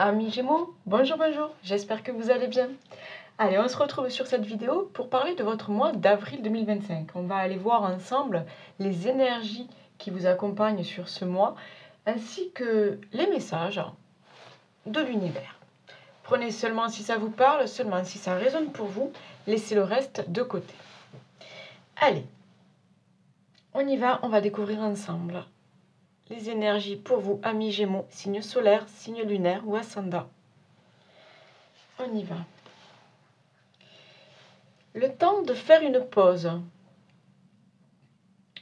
Amis Gémeaux, bonjour, j'espère que vous allez bien. Allez, on se retrouve sur cette vidéo pour parler de votre mois d'avril 2025. On va aller voir ensemble les énergies qui vous accompagnent sur ce mois, ainsi que les messages de l'univers. Prenez seulement si ça vous parle, seulement si ça résonne pour vous, laissez le reste de côté. Allez, on y va, on va découvrir ensemble les énergies pour vous, amis Gémeaux, signe solaire, signe lunaire ou ascendant. On y va. Le temps de faire une pause.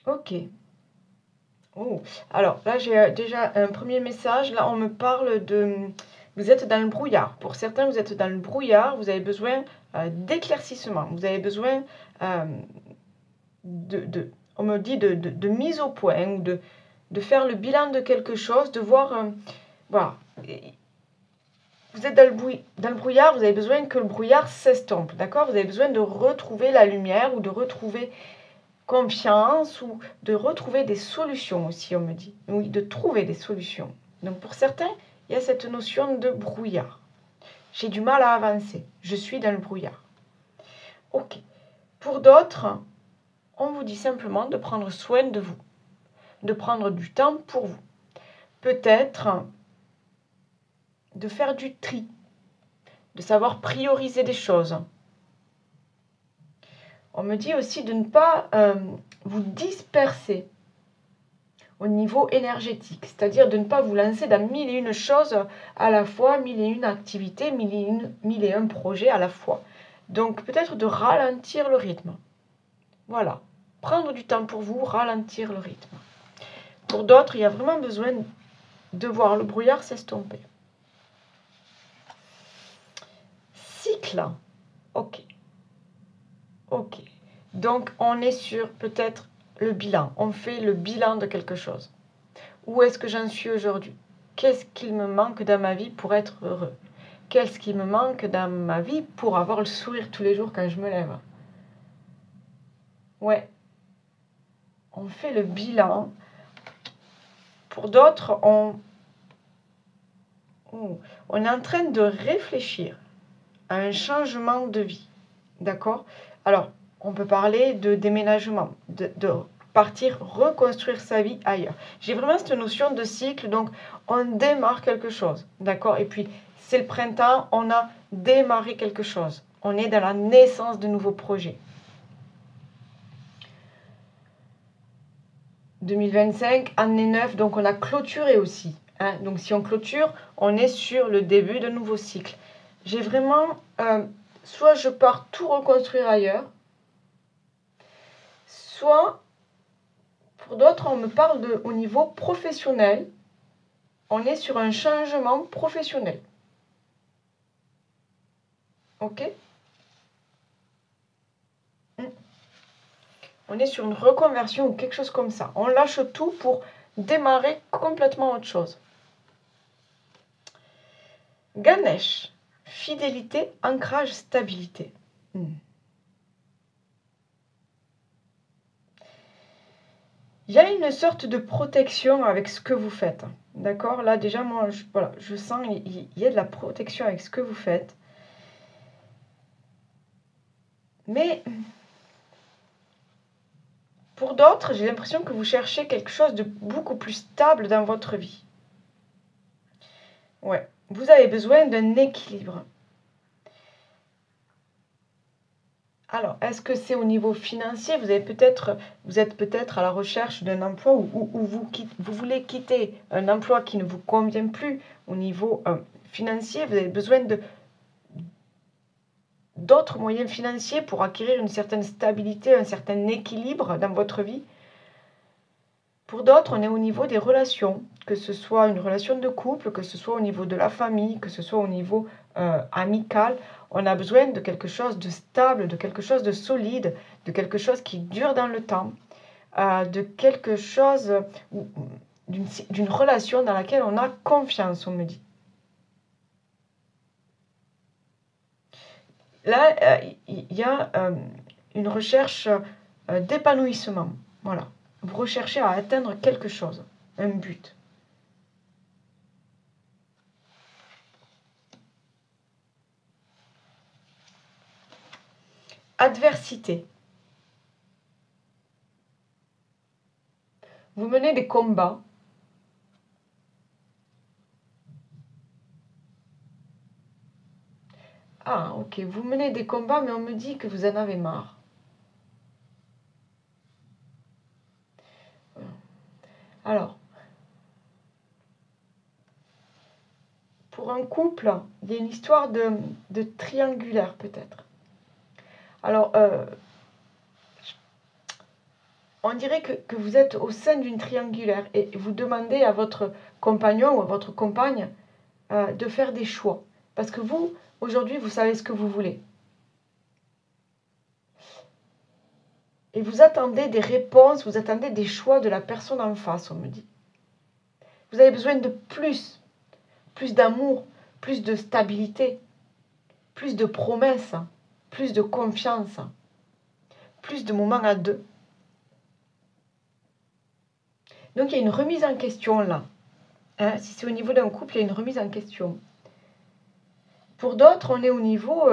Ok. Oh. Alors là, j'ai déjà un premier message. Là, on me parle de... Vous êtes dans le brouillard. Pour certains, vous êtes dans le brouillard. Vous avez besoin d'éclaircissement. Vous avez besoin on me dit de mise au point ou de faire le bilan de quelque chose, de voir... voilà. Vous êtes dans le brouillard, vous avez besoin que le brouillard s'estompe, d'accord? Vous avez besoin de retrouver la lumière ou de retrouver confiance ou de retrouver des solutions aussi, on me dit. Oui, de trouver des solutions. Donc pour certains, il y a cette notion de brouillard. J'ai du mal à avancer, je suis dans le brouillard. Ok. Pour d'autres, on vous dit simplement de prendre soin de vous, de prendre du temps pour vous. Peut-être de faire du tri, de savoir prioriser des choses. On me dit aussi de ne pas vous disperser au niveau énergétique, c'est-à-dire de ne pas vous lancer dans 1001 choses à la fois, 1001 activités, 1001 projets à la fois. Donc peut-être de ralentir le rythme. Voilà, prendre du temps pour vous, ralentir le rythme. Pour d'autres, il y a vraiment besoin de voir le brouillard s'estomper. Cycle, ok. Ok, donc on est sur peut-être le bilan. On fait le bilan de quelque chose. Où est-ce que j'en suis aujourd'hui? Qu'est-ce qu'il me manque dans ma vie pour être heureux? Qu'est-ce qui me manque dans ma vie pour avoir le sourire tous les jours quand je me lève? Ouais, on fait le bilan. Pour d'autres, on est en train de réfléchir à un changement de vie. D'accord? Alors, on peut parler de déménagement, de partir reconstruire sa vie ailleurs. J'ai vraiment cette notion de cycle, donc on démarre quelque chose. D'accord? Et puis, c'est le printemps, on a démarré quelque chose. On est dans la naissance de nouveaux projets. 2025, année 9, donc on a clôturé aussi. Hein? Donc si on clôture, on est sur le début d'un nouveau cycle. J'ai vraiment... soit je pars tout reconstruire ailleurs, soit, pour d'autres, on me parle au niveau professionnel, on est sur un changement professionnel. Ok? On est sur une reconversion ou quelque chose comme ça. On lâche tout pour démarrer complètement autre chose. Ganesh, fidélité, ancrage, stabilité. Il y a une sorte de protection avec ce que vous faites. D'accord? Là, déjà, moi, je sens qu'il y a de la protection avec ce que vous faites. Mais pour d'autres, j'ai l'impression que vous cherchez quelque chose de beaucoup plus stable dans votre vie. Ouais, vous avez besoin d'un équilibre. Alors, est-ce que c'est au niveau financier? Vous êtes peut-être à la recherche d'un emploi où vous voulez quitter un emploi qui ne vous convient plus au niveau financier. Vous avez besoin d'autres moyens financiers pour acquérir une certaine stabilité, un certain équilibre dans votre vie. Pour d'autres, on est au niveau des relations, que ce soit une relation de couple, que ce soit au niveau de la famille, que ce soit au niveau amical. On a besoin de quelque chose de stable, de quelque chose de solide, de quelque chose qui dure dans le temps, de quelque chose, d'une relation dans laquelle on a confiance, on me dit. Là, il y a une recherche d'épanouissement. Voilà. Vous recherchez à atteindre quelque chose, un but. adversité. Vous menez des combats. Ah, ok, vous menez des combats, mais on me dit que vous en avez marre. Alors, pour un couple, il y a une histoire de triangulaire peut-être. Alors, on dirait que vous êtes au sein d'une triangulaire et vous demandez à votre compagnon ou à votre compagne de faire des choix. Parce que vous, aujourd'hui, vous savez ce que vous voulez. Et vous attendez des réponses, vous attendez des choix de la personne en face, on me dit. Vous avez besoin de plus d'amour, plus de stabilité, plus de promesses, plus de confiance, plus de moments à deux. Donc il y a une remise en question là. Hein, si c'est au niveau d'un couple, il y a une remise en question. Pour d'autres, on est au niveau...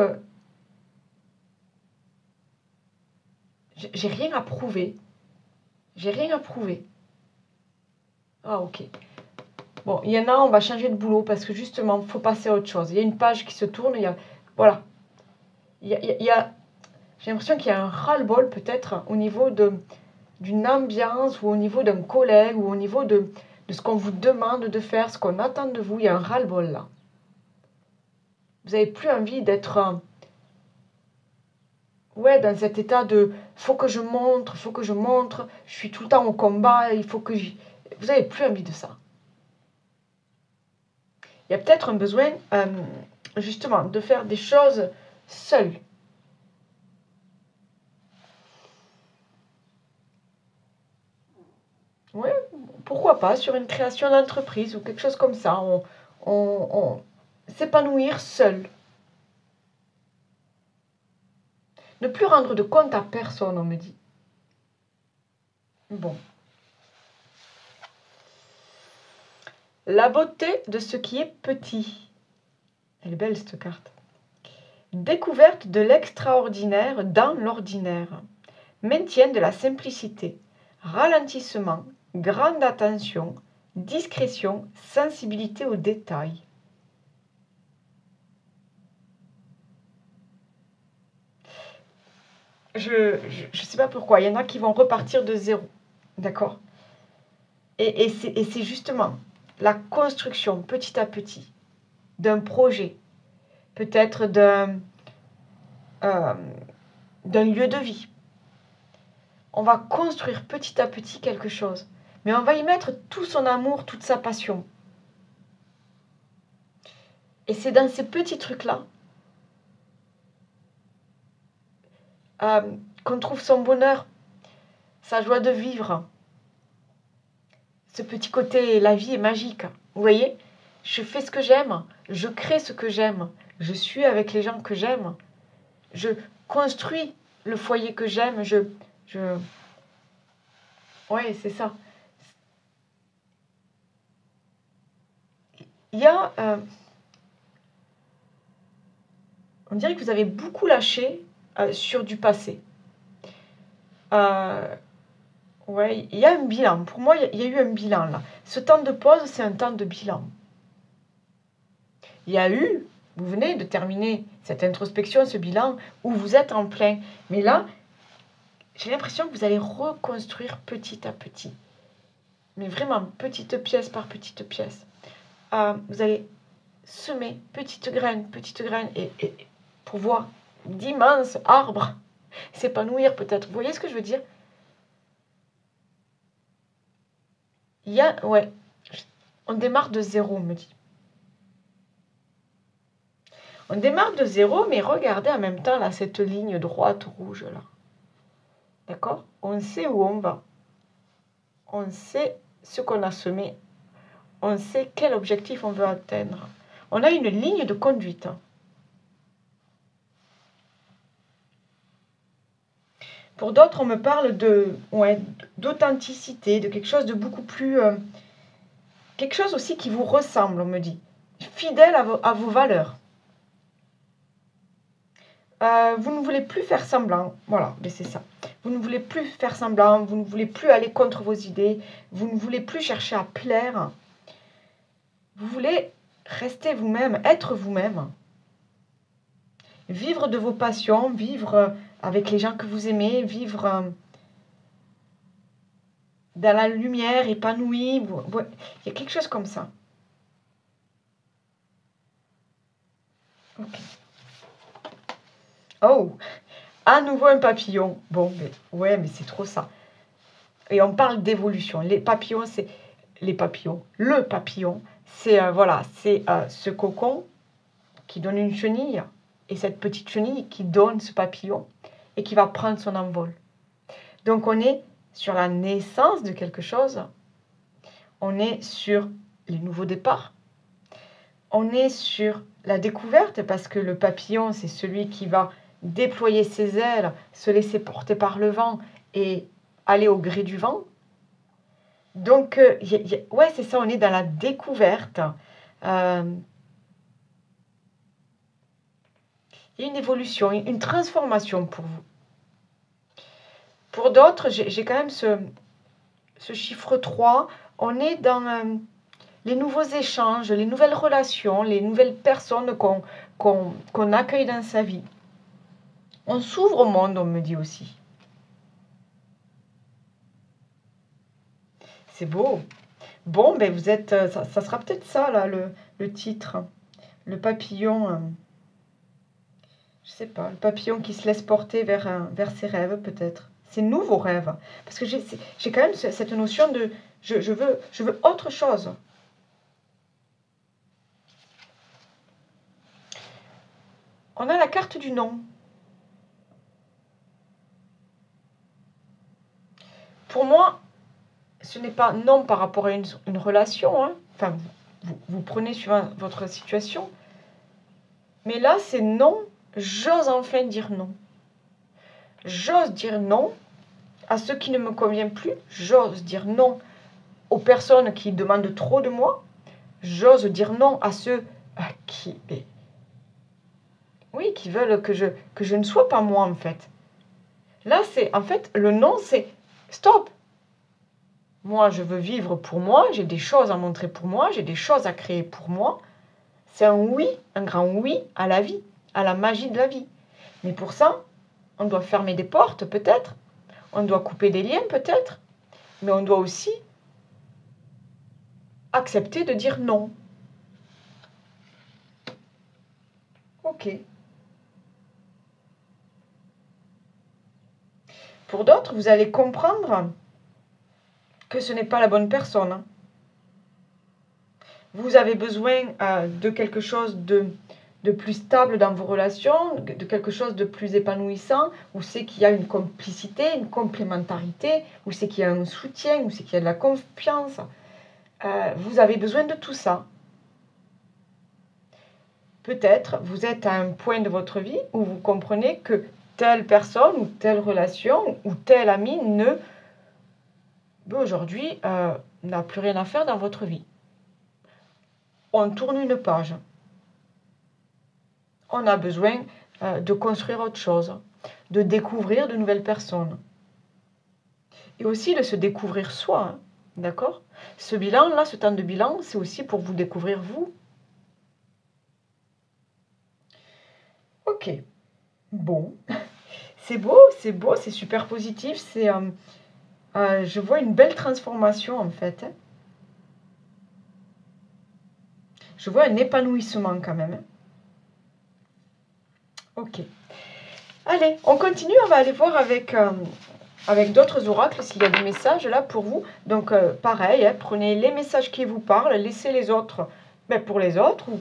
j'ai rien à prouver. J'ai rien à prouver. Ah, ok. Bon, il y en a, on va changer de boulot parce que justement, il faut passer à autre chose. Il y a une page qui se tourne, il y a... Voilà. Il y a j'ai l'impression qu'il y a un ras-le-bol peut-être au niveau d'une ambiance ou au niveau d'un collègue ou au niveau de ce qu'on vous demande de faire, ce qu'on attend de vous. Il y a un ras-le-bol là. Vous n'avez plus envie d'être dans cet état de faut que je montre, je suis tout le temps au combat, il faut que vous n'avez plus envie de ça. Il y a peut-être un besoin justement de faire des choses seul. Oui, pourquoi pas, sur une création d'entreprise ou quelque chose comme ça, on s'épanouir seul. Ne plus rendre de compte à personne, on me dit. Bon. La beauté de ce qui est petit. Elle est belle cette carte. Découverte de l'extraordinaire dans l'ordinaire. Maintien de la simplicité. Ralentissement. Grande attention. Discrétion. Sensibilité aux détails. Je sais pas pourquoi. Il y en a qui vont repartir de zéro. D'accord ? Et c'est justement la construction petit à petit d'un projet, peut-être d'un lieu de vie. On va construire petit à petit quelque chose, mais on va y mettre tout son amour, toute sa passion. Et c'est dans ces petits trucs-là qu'on trouve son bonheur, sa joie de vivre. Ce petit côté, la vie est magique. Vous voyez ? Je fais ce que j'aime, je crée ce que j'aime, je suis avec les gens que j'aime, je construis le foyer que j'aime, Oui, c'est ça. Il y a... on dirait que vous avez beaucoup lâché sur du passé. Ouais, il y a un bilan. Pour moi, il y a eu un bilan là. Ce temps de pause, c'est un temps de bilan. Il y a eu, vous venez de terminer cette introspection, ce bilan, où vous êtes en plein. Mais là, j'ai l'impression que vous allez reconstruire petit à petit. Mais vraiment, petite pièce par petite pièce. Vous allez semer petite graine, et pour voir d'immenses arbres s'épanouir peut-être. Vous voyez ce que je veux dire ? Ouais, on démarre de zéro, on me dit. On démarre de zéro, mais regardez en même temps là, cette ligne droite rouge là. D'accord ? On sait où on va. On sait ce qu'on a semé. On sait quel objectif on veut atteindre. On a une ligne de conduite. Pour d'autres, on me parle d'authenticité, de quelque chose de beaucoup plus... quelque chose aussi qui vous ressemble, on me dit. Fidèle à vos valeurs. vous ne voulez plus faire semblant. Voilà, mais c'est ça. Vous ne voulez plus faire semblant, vous ne voulez plus aller contre vos idées, vous ne voulez plus chercher à plaire. Vous voulez rester vous-même, être vous-même. Vivre de vos passions, vivre avec les gens que vous aimez, vivre dans la lumière, épanoui. Il y a quelque chose comme ça. Ok. Oh, à nouveau un papillon. Bon, mais, ouais, mais c'est trop ça. Et on parle d'évolution. Les papillons, c'est... Les papillons. Le papillon, c'est voilà, c'est ce cocon qui donne une chenille. Et cette petite chenille qui donne ce papillon et qui va prendre son envol. Donc on est sur la naissance de quelque chose. On est sur les nouveaux départs. On est sur la découverte parce que le papillon, c'est celui qui va déployer ses ailes, se laisser porter par le vent et aller au gré du vent. Donc, ouais, c'est ça, on est dans la découverte. Il y a une évolution, une transformation pour vous. Pour d'autres, j'ai quand même ce chiffre 3. On est dans les nouveaux échanges, les nouvelles relations, les nouvelles personnes qu'on accueille dans sa vie. On s'ouvre au monde, on me dit aussi. C'est beau. Bon, ben vous êtes... Ça sera peut-être ça, là, le titre. Le papillon... je sais pas, le papillon qui se laisse porter vers ses rêves, peut-être. Ses nouveaux rêves. Parce que j'ai quand même cette notion de... Je veux autre chose. On a la carte du non. Pour moi, ce n'est pas non par rapport à une relation. Hein. Enfin, vous prenez suivant votre situation. Mais là, c'est non. J'ose enfin dire non. J'ose dire non à ce qui ne me convient plus. J'ose dire non aux personnes qui demandent trop de moi. J'ose dire non à ceux qui veulent que je ne sois pas moi, en fait. Là, c'est, en fait, le non, c'est stop. Moi, je veux vivre pour moi, j'ai des choses à montrer pour moi, j'ai des choses à créer pour moi. C'est un oui, un grand oui à la vie, à la magie de la vie. Mais pour ça, on doit fermer des portes, peut-être. On doit couper des liens, peut-être. Mais on doit aussi accepter de dire non. Ok. Pour d'autres, vous allez comprendre que ce n'est pas la bonne personne. Vous avez besoin de quelque chose de plus stable dans vos relations, de quelque chose de plus épanouissant, où c'est qu'il y a une complicité, une complémentarité, où c'est qu'il y a un soutien, où c'est qu'il y a de la confiance. Vous avez besoin de tout ça. Peut-être vous êtes à un point de votre vie où vous comprenez que telle personne ou telle relation ou tel ami aujourd'hui n'a plus rien à faire dans votre vie. On tourne une page. On a besoin de construire autre chose, de découvrir de nouvelles personnes. Et aussi de se découvrir soi, hein, d'accord ? Ce bilan-là, ce temps de bilan, c'est aussi pour vous découvrir vous. Ok, bon, c'est beau, c'est super positif, je vois une belle transformation en fait. Hein. Je vois un épanouissement quand même. Hein. Ok. Allez, on continue, on va aller voir avec d'autres oracles s'il y a des messages là pour vous. Donc pareil, hein, prenez les messages qui vous parlent, laissez les autres pour les autres, ou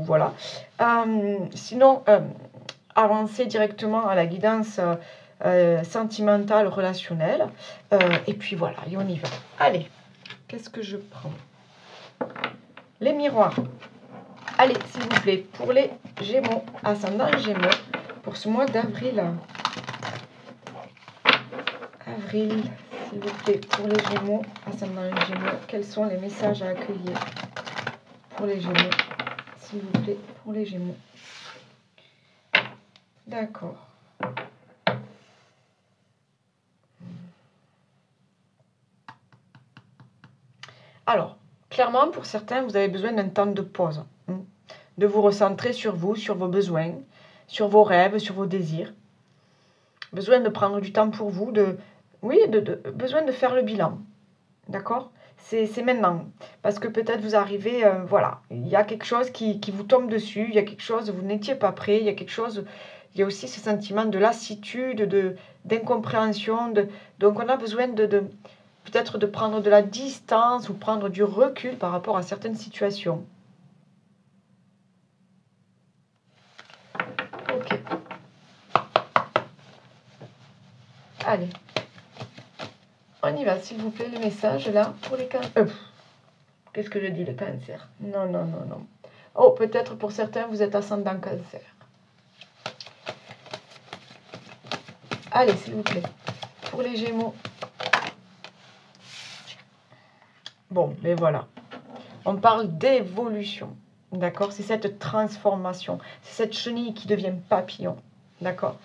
voilà. Sinon, avancez directement à la guidance sentimentale, relationnelle. Et puis voilà, et on y va. Allez, qu'est-ce que je prends ? Les miroirs. Allez, s'il vous plaît, pour les Gémeaux, ascendant Gémeaux, pour ce mois d'avril. Avril, s'il vous plaît, pour les Gémeaux, ascendant Gémeaux, quels sont les messages à accueillir pour les Gémeaux, s'il vous plaît, pour les Gémeaux. D'accord. Alors, clairement, pour certains, vous avez besoin d'un temps de pause. De vous recentrer sur vous, sur vos besoins, sur vos rêves, sur vos désirs. Besoin de prendre du temps pour vous, besoin de faire le bilan. D'accord? C'est maintenant. Parce que peut-être vous arrivez, voilà, il y a quelque chose qui vous tombe dessus, il y a quelque chose, vous n'étiez pas prêt, il y a quelque chose, il y a aussi ce sentiment de lassitude, d'incompréhension. Donc on a besoin peut-être de prendre de la distance ou prendre du recul par rapport à certaines situations. Ok. Allez. On y va, s'il vous plaît, les messages là pour les cancers. Qu'est-ce que je dis, le cancer? Non, non, non, non. Oh, peut-être pour certains, vous êtes ascendant cancer. Allez, s'il vous plaît. Pour les Gémeaux. Bon, mais voilà. On parle d'évolution. D'accord? C'est cette transformation. C'est cette chenille qui devient papillon. D'accord?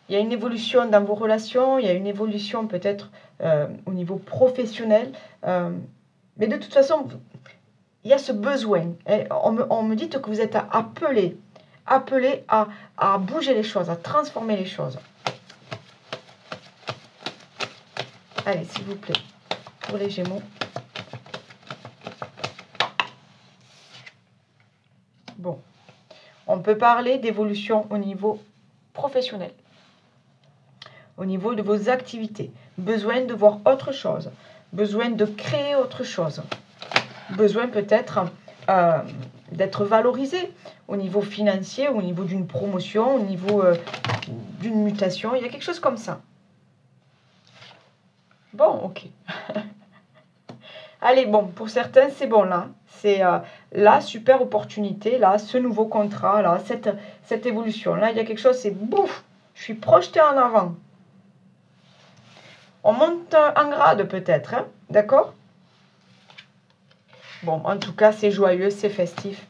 Il y a une évolution dans vos relations. Il y a une évolution peut-être au niveau professionnel. Mais de toute façon, il y a ce besoin. On me dit que vous êtes appelé à bouger les choses, à transformer les choses. Allez, s'il vous plaît, pour les Gémeaux. Bon, on peut parler d'évolution au niveau professionnel, au niveau de vos activités. Besoin de voir autre chose, besoin de créer autre chose, besoin peut-être d'être valorisé au niveau financier, au niveau d'une promotion, au niveau d'une mutation. Il y a quelque chose comme ça. Bon, ok. Allez, bon, pour certains, c'est bon là. C'est la super opportunité, là, ce nouveau contrat, là, cette évolution. Là, il y a quelque chose, c'est bouf, je suis projetée en avant. On monte en grade peut-être, hein, d'accord? Bon, en tout cas, c'est joyeux, c'est festif.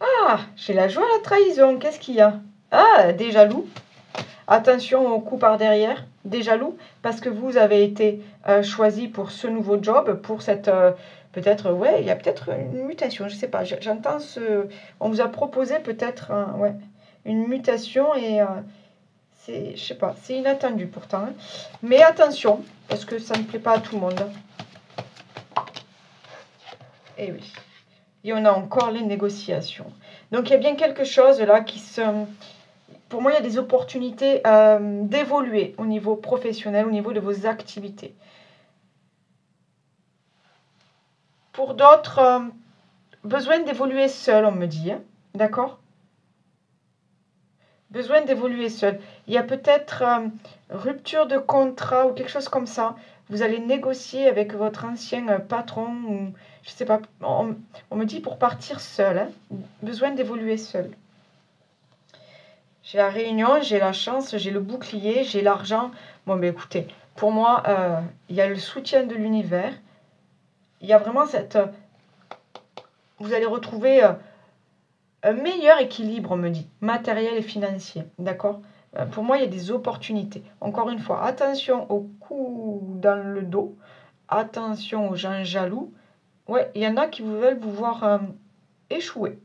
Ah, j'ai la joie à la trahison, qu'est-ce qu'il y a? Ah, des jaloux. Attention au coup par derrière, des jaloux, parce que vous avez été choisi pour ce nouveau job, pour cette... peut-être, ouais, il y a peut-être une mutation, je ne sais pas. J'entends ce... On vous a proposé peut-être ouais, une mutation et... je sais pas, c'est inattendu pourtant. Hein. Mais attention, parce que ça ne plaît pas à tout le monde. Et oui. Et on a encore les négociations. Donc il y a bien quelque chose là qui se... Pour moi, il y a des opportunités d'évoluer au niveau professionnel, au niveau de vos activités. Pour d'autres, besoin d'évoluer seul, on me dit. Hein, d'accord? Besoin d'évoluer seul. Il y a peut-être rupture de contrat ou quelque chose comme ça. Vous allez négocier avec votre ancien patron ou je sais pas. On me dit pour partir seul. Hein, besoin d'évoluer seul. J'ai la réunion, j'ai la chance, j'ai le bouclier, j'ai l'argent. Bon, ben écoutez, pour moi, il y a le soutien de l'univers. Il y a vraiment cette... vous allez retrouver un meilleur équilibre, on me dit, matériel et financier. D'accord? Pour moi, il y a des opportunités. Encore une fois, attention aux coups dans le dos. Attention aux gens jaloux. Ouais, il y en a qui veulent vous voir échouer.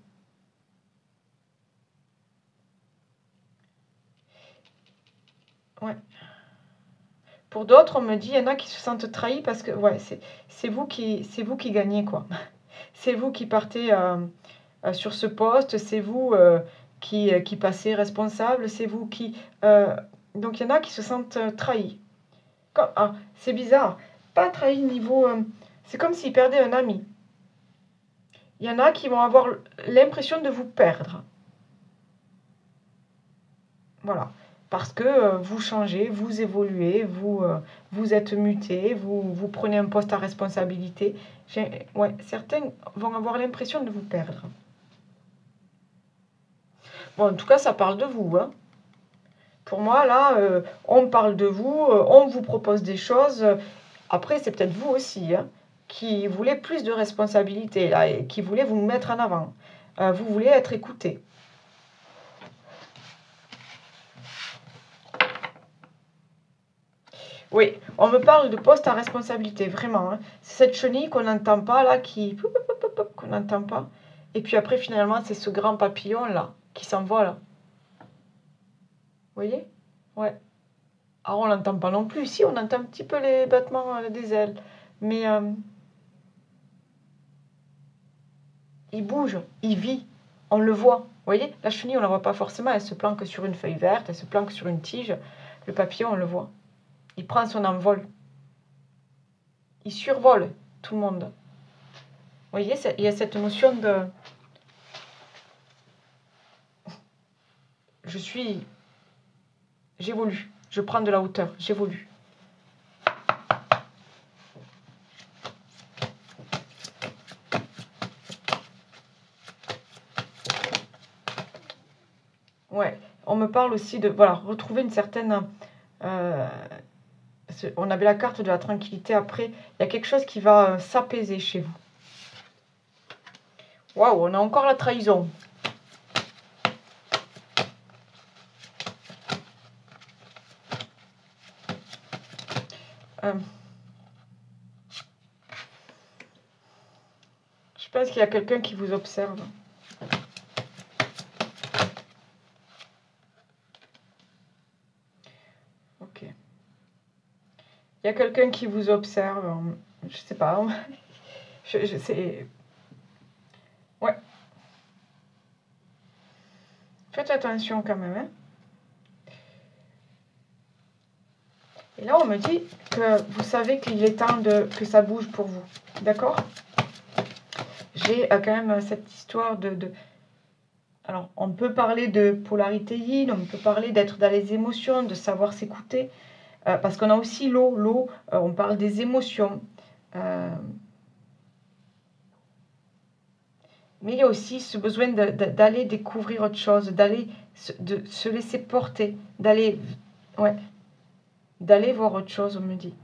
Ouais. Pour d'autres, on me dit, il y en a qui se sentent trahis parce que ouais, c'est vous qui gagnez, quoi. C'est vous qui partez sur ce poste, c'est vous qui passez responsable, c'est vous qui... donc il y en a qui se sentent trahis. C'est bizarre, pas trahis niveau... c'est comme s'ils perdaient un ami. Il y en a qui vont avoir l'impression de vous perdre. Voilà. Parce que vous changez, vous évoluez, vous êtes muté, vous prenez un poste à responsabilité. Ouais, certains vont avoir l'impression de vous perdre. Bon, en tout cas, ça parle de vous. Hein. Pour moi, là, on parle de vous, on vous propose des choses. Après, c'est peut-être vous aussi, hein, qui voulez plus de responsabilité, là, et qui voulez vous mettre en avant. vous voulez être écouté. Oui, on me parle de poste à responsabilité, vraiment. Hein. C'est cette chenille qu'on n'entend pas, là, qu'on n'entend pas. Et puis après, finalement, c'est ce grand papillon, là, qui s'envole. Vous voyez? Ouais. Alors, on l'entend pas non plus. Ici, on entend un petit peu les battements des ailes. Mais il bouge, il vit. On le voit. Vous voyez? La chenille, on ne la voit pas forcément. Elle se planque sur une feuille verte, elle se planque sur une tige. Le papillon, on le voit. Il prend son envol. Il survole tout le monde. Vous voyez, il y a cette notion de... J'évolue. Je prends de la hauteur. J'évolue. Ouais. On me parle aussi de... Voilà, retrouver une certaine... on avait la carte de la tranquillité après. Il y a quelque chose qui va s'apaiser chez vous. Waouh, on a encore la trahison. Je pense qu'il y a quelqu'un qui vous observe. Ok. Il y a quelqu'un qui vous observe. Je sais pas. Je sais. Ouais. Faites attention quand même. Hein. Et là, on me dit que vous savez qu'il est temps que ça bouge pour vous. D'accord? J'ai quand même cette histoire de... Alors, on peut parler de polarité yin, on peut parler d'être dans les émotions, de savoir s'écouter. Parce qu'on a aussi l'eau. L'eau, on parle des émotions. Mais il y a aussi ce besoin d'aller découvrir autre chose, de se laisser porter, d'aller voir autre chose, on me dit.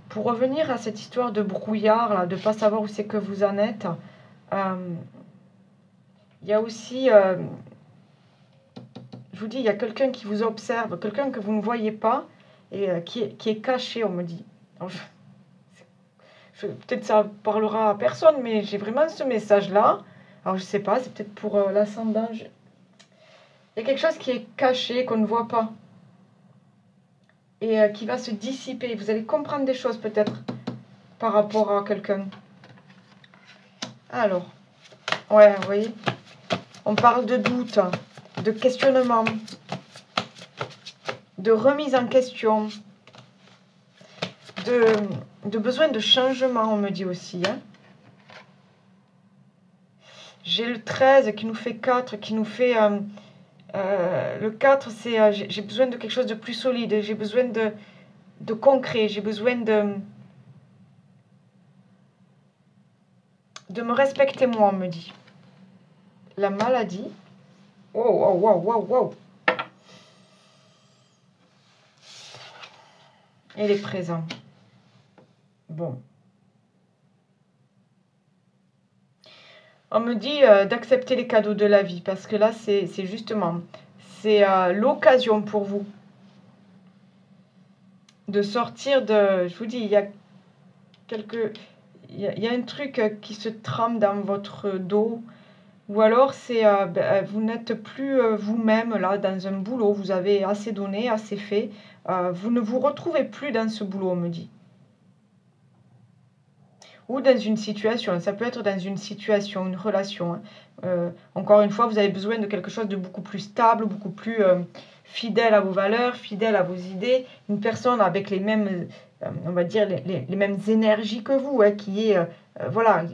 Pour revenir à cette histoire de brouillard, là, de ne pas savoir où c'est que vous en êtes, il y a aussi, je vous dis, il y a quelqu'un qui vous observe, quelqu'un que vous ne voyez pas et qui est caché, on me dit. Peut-être ça parlera à personne, mais j'ai vraiment ce message-là. Alors, je sais pas, c'est peut-être pour l'ascendant. Il y a quelque chose qui est caché, qu'on ne voit pas. Et qui va se dissiper. Vous allez comprendre des choses, peut-être, par rapport à quelqu'un. Alors, ouais, vous voyez, on parle de doute, de questionnement, de remise en question, de besoin de changement, on me dit aussi. Hein. J'ai le 13 qui nous fait 4, qui nous fait... le 4, c'est j'ai besoin de quelque chose de plus solide, j'ai besoin de concret, j'ai besoin de me respecter moi, on me dit. La maladie. Wow, wow, wow, wow, wow. Elle est présente. Bon. On me dit d'accepter les cadeaux de la vie, parce que là, c'est justement, c'est l'occasion pour vous de sortir de... Je vous dis, il y a il y a un truc qui se trame dans votre dos, ou alors c'est vous n'êtes plus vous-même là dans un boulot, vous avez assez donné, assez fait, vous ne vous retrouvez plus dans ce boulot, on me dit. Ou dans une situation, ça peut être dans une situation, une relation. Hein. Encore une fois, vous avez besoin de quelque chose de beaucoup plus stable, beaucoup plus fidèle à vos valeurs, fidèle à vos idées, une personne avec les mêmes, on va dire, les mêmes énergies que vous, hein, qui est, voilà,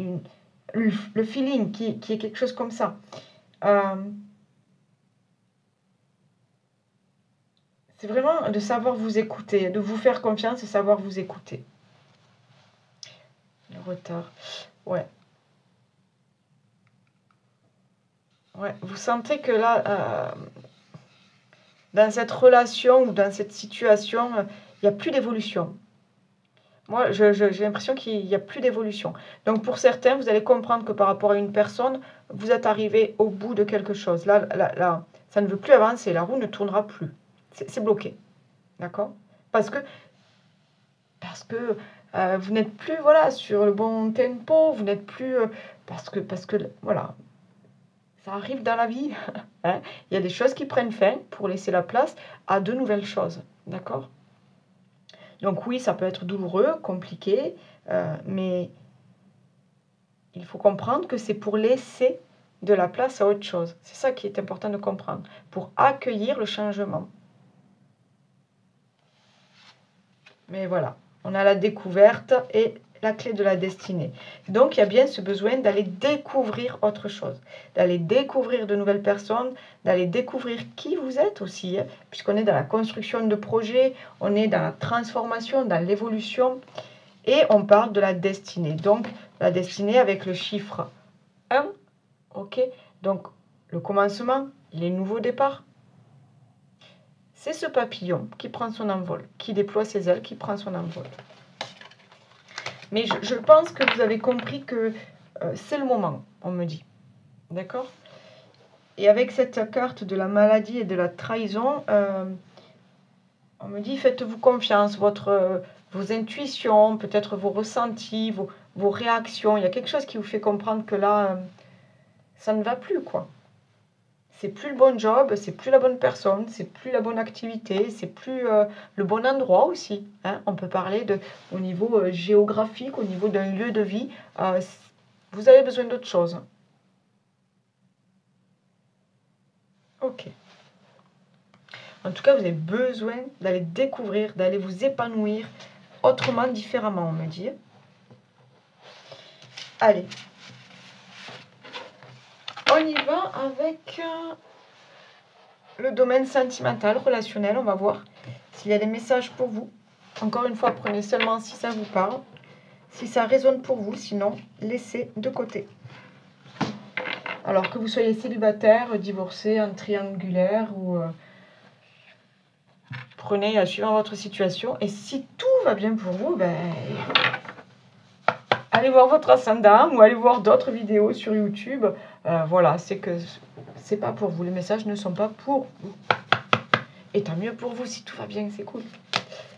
le feeling, qui est quelque chose comme ça. C'est vraiment de savoir vous écouter, de vous faire confiance et savoir vous écouter. Le retard. Ouais. Ouais. Vous sentez que là, dans cette relation ou dans cette situation, il n'y a plus d'évolution. Moi, j'ai l'impression qu'il n'y a plus d'évolution. Donc, pour certains, vous allez comprendre que par rapport à une personne, vous êtes arrivé au bout de quelque chose. Là, ça ne veut plus avancer. La roue ne tournera plus. C'est bloqué. D'accord? Parce que vous n'êtes plus voilà, sur le bon tempo. Vous n'êtes plus... parce que, voilà, ça arrive dans la vie. Hein? Il y a des choses qui prennent fin pour laisser la place à de nouvelles choses. D'accord? Donc oui, ça peut être douloureux, compliqué, mais il faut comprendre que c'est pour laisser de la place à autre chose. C'est ça qui est important de comprendre, pour accueillir le changement. Mais voilà, on a la découverte et la clé de la destinée. Donc il y a bien ce besoin d'aller découvrir autre chose, d'aller découvrir de nouvelles personnes, d'aller découvrir qui vous êtes aussi, hein, puisqu'on est dans la construction de projets, on est dans la transformation, dans l'évolution, et on parle de la destinée. Donc la destinée avec le chiffre 1, ok, donc le commencement, les nouveaux départs. C'est ce papillon qui prend son envol, qui déploie ses ailes, qui prend son envol. Mais je pense que vous avez compris que c'est le moment, on me dit. D'accord? Et avec cette carte de la maladie et de la trahison, on me dit, faites-vous confiance, vos intuitions, peut-être vos ressentis, vos réactions. Il y a quelque chose qui vous fait comprendre que là, ça ne va plus, quoi. C'est plus le bon job, c'est plus la bonne personne, c'est plus la bonne activité, c'est plus le bon endroit aussi. Hein. On peut parler au niveau géographique, au niveau d'un lieu de vie. Vous avez besoin d'autre chose. Ok. En tout cas, vous avez besoin d'aller découvrir, d'aller vous épanouir autrement, différemment, on me dit. Allez. On y va avec le domaine sentimental, relationnel. On va voir s'il y a des messages pour vous. Encore une fois, prenez seulement si ça vous parle. Si ça résonne pour vous, sinon, laissez de côté. Alors que vous soyez célibataire, divorcé, en triangulaire ou... prenez suivant votre situation. Et si tout va bien pour vous, ben, allez voir votre ascendant ou allez voir d'autres vidéos sur YouTube. Voilà, c'est que c'est pas pour vous. Les messages ne sont pas pour vous. Et tant mieux pour vous si tout va bien, c'est cool.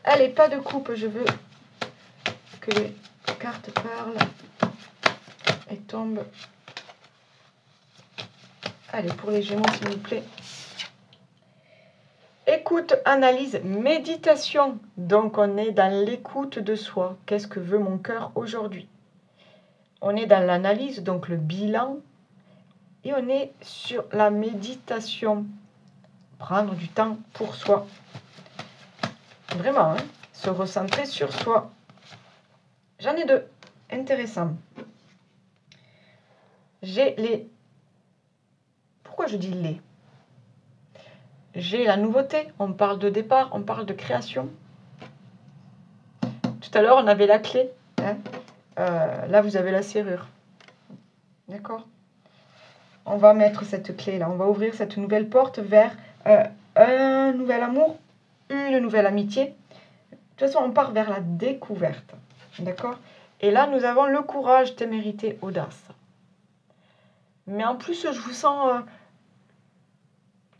Allez, pas de coupe, je veux que les cartes parlent et tombent. Allez, pour les Gémeaux, s'il vous plaît. Écoute, analyse, méditation. Donc, on est dans l'écoute de soi. Qu'est-ce que veut mon cœur aujourd'hui? On est dans l'analyse, donc le bilan. Et on est sur la méditation. Prendre du temps pour soi. Vraiment, hein, se recentrer sur soi. J'en ai deux. Intéressant. J'ai les... Pourquoi je dis les? J'ai la nouveauté. On parle de départ, on parle de création. Tout à l'heure, on avait la clé. Hein. Là, vous avez la serrure. D'accord? On va mettre cette clé-là. On va ouvrir cette nouvelle porte vers un nouvel amour, une nouvelle amitié. De toute façon, on part vers la découverte. D'accord? Et là, nous avons le courage, témérité, audace. Mais en plus, je vous sens...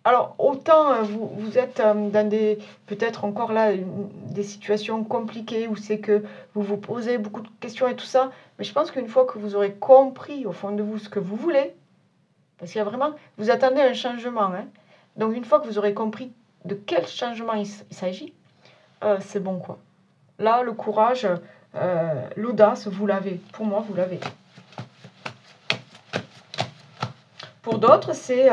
alors, autant vous êtes dans des... peut-être encore là, des situations compliquées où c'est que vous vous posez beaucoup de questions et tout ça. Mais je pense qu'une fois que vous aurez compris au fond de vous ce que vous voulez, parce qu'il y a vraiment... vous attendez un changement. Hein, donc, une fois que vous aurez compris de quel changement il s'agit, c'est bon, quoi. Là, le courage, l'audace, vous l'avez. Pour moi, vous l'avez. Pour d'autres, c'est,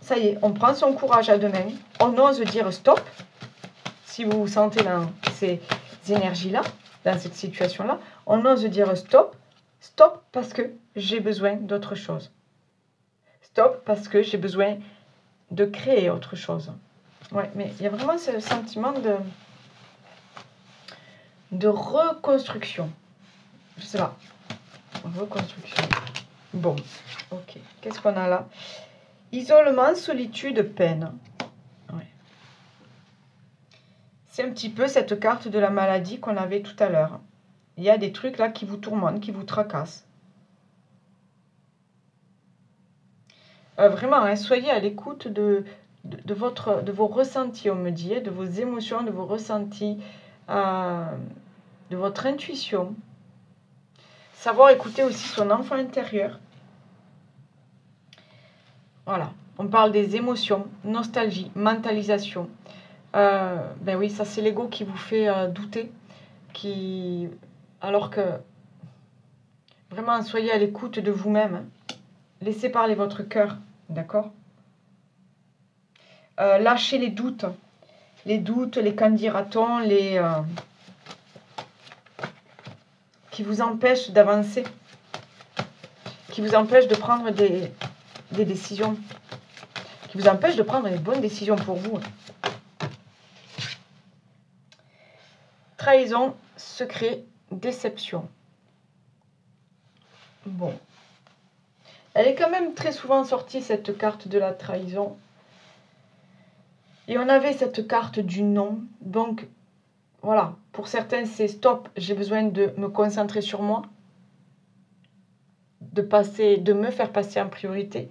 ça y est, on prend son courage à deux mains, on ose dire stop, si vous vous sentez dans ces énergies-là, dans cette situation-là, on ose dire stop, stop parce que j'ai besoin d'autre chose. Stop parce que j'ai besoin de créer autre chose. Ouais, mais il y a vraiment ce sentiment de reconstruction. Je sais pas. Reconstruction. Bon, ok. Qu'est-ce qu'on a là? Isolement, solitude, peine. Ouais. C'est un petit peu cette carte de la maladie qu'on avait tout à l'heure. Il y a des trucs là qui vous tourmentent, qui vous tracassent. Vraiment, hein, soyez à l'écoute de vos ressentis, on me dit, de vos émotions, de vos ressentis, de votre intuition. Savoir écouter aussi son enfant intérieur. Voilà, on parle des émotions, nostalgie, mentalisation. Ben oui, ça c'est l'ego qui vous fait douter, alors que vraiment soyez à l'écoute de vous-même. Hein. Laissez parler votre cœur, d'accord? Lâchez les doutes, les qu'en dira-t-on, qui vous empêchent d'avancer, qui vous empêchent de prendre des décisions, qui vous empêchent de prendre les bonnes décisions pour vous. Trahison, secret, déception. Bon. Elle est quand même très souvent sortie, cette carte de la trahison. Et on avait cette carte du non. Donc, voilà. Pour certains, c'est stop, j'ai besoin de me concentrer sur moi. De me faire passer en priorité.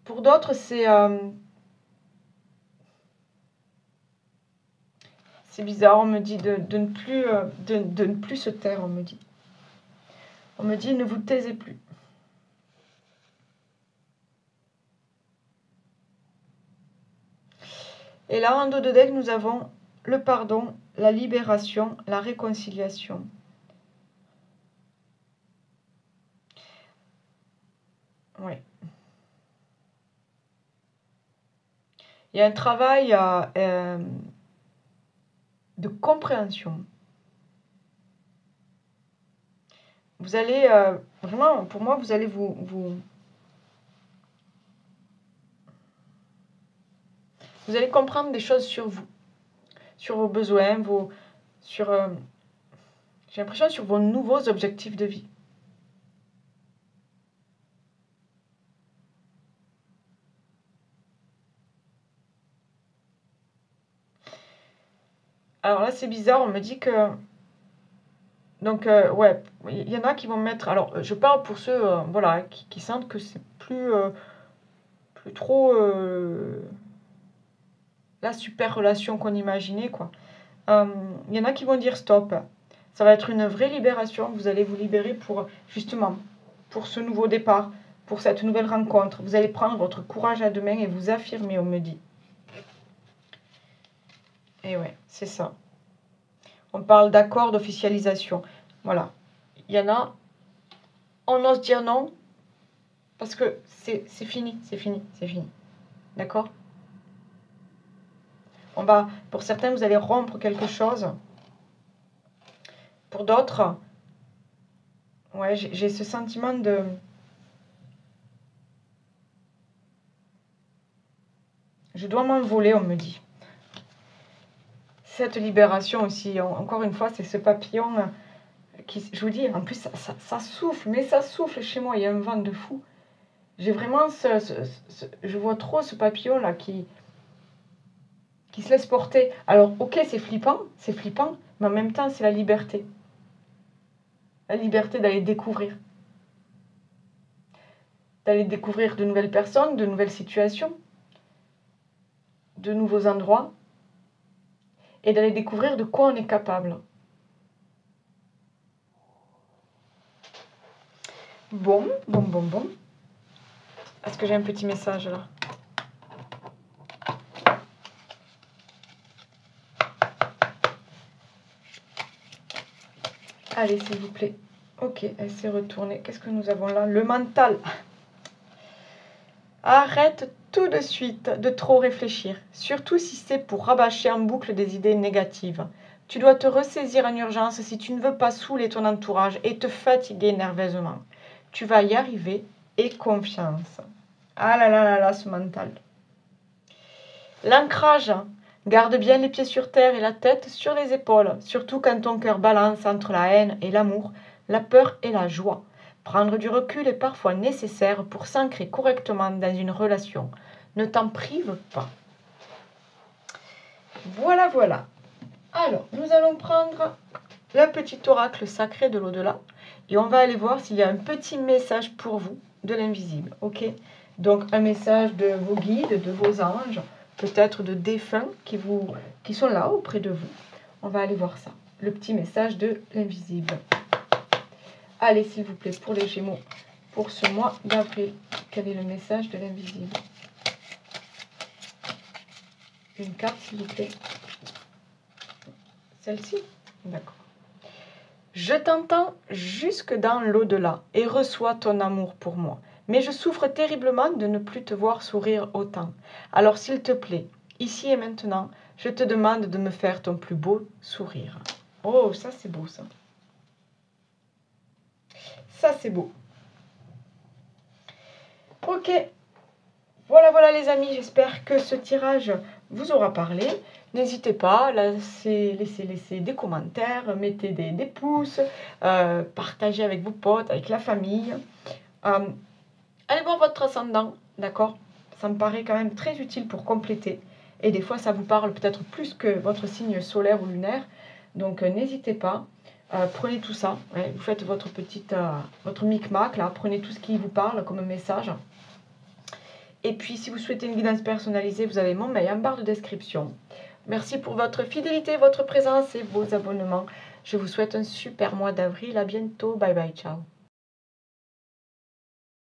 Pour d'autres, c'est bizarre, on me dit de ne plus se taire, on me dit. On me dit, ne vous taisez plus. Et là, en dos de deck, nous avons le pardon, la libération, la réconciliation. Oui. Il y a un travail de compréhension. Vous allez, vraiment, pour moi, vous allez vous allez comprendre des choses sur vous, sur vos besoins, j'ai l'impression sur vos nouveaux objectifs de vie. Alors là, c'est bizarre, on me dit que... Donc, ouais, il y en a qui vont mettre... Alors, je parle pour ceux voilà, qui sentent que c'est plus trop la super relation qu'on imaginait, quoi. Il y en a qui vont dire stop. Ça va être une vraie libération. Vous allez vous libérer pour, justement, pour ce nouveau départ, pour cette nouvelle rencontre. Vous allez prendre votre courage à deux mains et vous affirmer, on me dit. Et ouais, c'est ça. On parle d'accord, d'officialisation. Voilà. Il y en a, on ose dire non, parce que c'est fini, c'est fini, c'est fini. D'accord? Pour certains, vous allez rompre quelque chose. Pour d'autres, ouais, j'ai ce sentiment de... Je dois m'envoler, on me dit. Cette libération aussi, encore une fois, c'est ce papillon qui, je vous dis, en plus, ça souffle, mais ça souffle chez moi, il y a un vent de fou. J'ai vraiment je vois trop ce papillon-là qui se laisse porter. Alors, ok, c'est flippant, mais en même temps, c'est la liberté. La liberté d'aller découvrir. D'aller découvrir de nouvelles personnes, de nouvelles situations, de nouveaux endroits, et d'aller découvrir de quoi on est capable. Bon. Est-ce que j'ai un petit message là? Allez, s'il vous plaît. Ok, elle s'est retournée. Qu'est-ce que nous avons là? Le mental. Arrête tout de suite de trop réfléchir, surtout si c'est pour rabâcher en boucle des idées négatives. Tu dois te ressaisir en urgence si tu ne veux pas saouler ton entourage et te fatiguer nerveusement. Tu vas y arriver et confiance. Ah là là là là, ce mental. L'ancrage. Garde bien les pieds sur terre et la tête sur les épaules, surtout quand ton cœur balance entre la haine et l'amour, la peur et la joie. Prendre du recul est parfois nécessaire pour s'ancrer correctement dans une relation. Ne t'en prive pas. Voilà, voilà. Alors, nous allons prendre le petit oracle sacré de l'au-delà et on va aller voir s'il y a un petit message pour vous de l'invisible, ok? Donc, un message de vos guides, de vos anges, peut-être de défunts qui sont là auprès de vous. On va aller voir ça, le petit message de l'invisible. Allez, s'il vous plaît, pour les Gémeaux, pour ce mois d'avril, quel est le message de l'invisible? Une carte, s'il vous plaît. Celle-ci? D'accord. Je t'entends jusque dans l'au-delà et reçois ton amour pour moi. Mais je souffre terriblement de ne plus te voir sourire autant. Alors s'il te plaît, ici et maintenant, je te demande de me faire ton plus beau sourire. Oh, ça c'est beau ça. Ça c'est beau. Ok. Voilà les amis, j'espère que ce tirage vous aura parlé. N'hésitez pas, laissez des commentaires, mettez des pouces, partagez avec vos potes, avec la famille. Allez voir votre ascendant, d'accord? Ça me paraît quand même très utile pour compléter. Et des fois, ça vous parle peut-être plus que votre signe solaire ou lunaire. Donc, n'hésitez pas. Prenez tout ça. Ouais, vous faites votre micmac, là. Prenez tout ce qui vous parle comme message. Et puis, si vous souhaitez une guidance personnalisée, vous avez mon mail en barre de description. Merci pour votre fidélité, votre présence et vos abonnements. Je vous souhaite un super mois d'avril. À bientôt. Bye bye. Ciao.